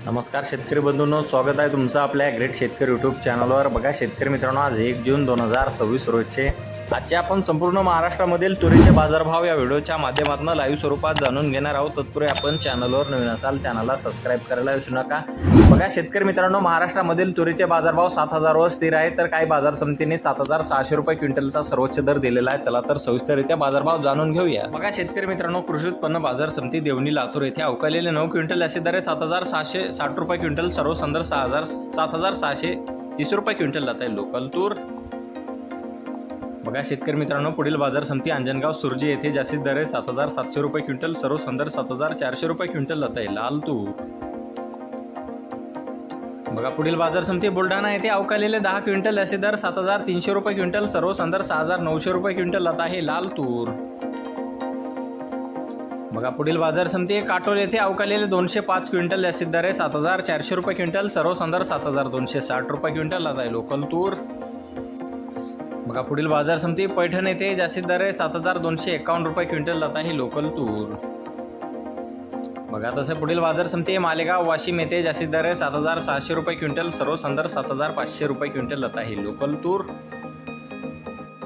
नमस्कार शेतकरी बंधूंनो, स्वागत आहे तुमचं आपल्या ग्रेट शेतकरी यूट्यूब चॅनलवर। बघा शेतकरी मित्रांनो, आज 1 जून 2026 रोजचे आजचे आपण संपूर्ण महाराष्ट्रामधील तुरीचे बाजारभाव या व्हिडिओच्या माध्यमातून लाईव्ह स्वरूपात जाणून घेणार आहोत। तत्पूर्वी आपण चॅनलवर नवीन असाल चॅनलला सबस्क्राइब करायला विसरू नका। बघा शेतकरी मित्रांनो, महाराष्ट्रामधील तुरीचे बाजारभाव 7,000 वर स्थिर आहे, तर काही बाजार समितीने 7,600 रुपये क्विंटलचा सर्वोच्च दर दिलेला आहे। चला तर सविस्तररित्या बाजारभाव जाणून घेऊया। बघा शेतकरी मित्रांनो, कृषी उत्पन्न बाजार समिती देवणी लातूर येथे अवकालेले 9 क्विंटल असे दर 7,660 रुपये क्विंटल, सर्वसाधारण 7,630 रुपये क्विंटल जात आहे लोकल तूर। बघा शेतकरी मित्रांनो, पुढील बाजार समिती अंजनगाव सुरजी येथे जास्तीत दर 7,700 रुपये क्विंटल, सर्वसाधारण 7,400 रुपये क्विंटल जात आहे लाल तूर। बघा पुढील बाजार समिती बुलढाणा येथे अवकालेले 10 क्विंटल असे दर 7,300 रुपये क्विंटल, सर्वसाधारण 6,900 रुपये क्विंटल जात आहे लाल तूर। बघा पुढील बाजार समिती काटोल येथे अवकालेले 205 क्विंटल असे दर 7,400 रुपये क्विंटल, सर्वसाधारण 7,260 रुपये क्विंटल जात आहे लोकल तूर। बघा पुढील बाजार समिती पैठण येथे जास्तीत दर 7,251 रुपये क्विंटल जात आहे लोकल तूर। बघा तसं पुढील बाजार समिती मालेगाव वाशिम येथे जास्तीत दर 7,600 रुपये क्विंटल, सर्वसाधारण 7,500 रुपये क्विंटल जात आहे लोकल तूर।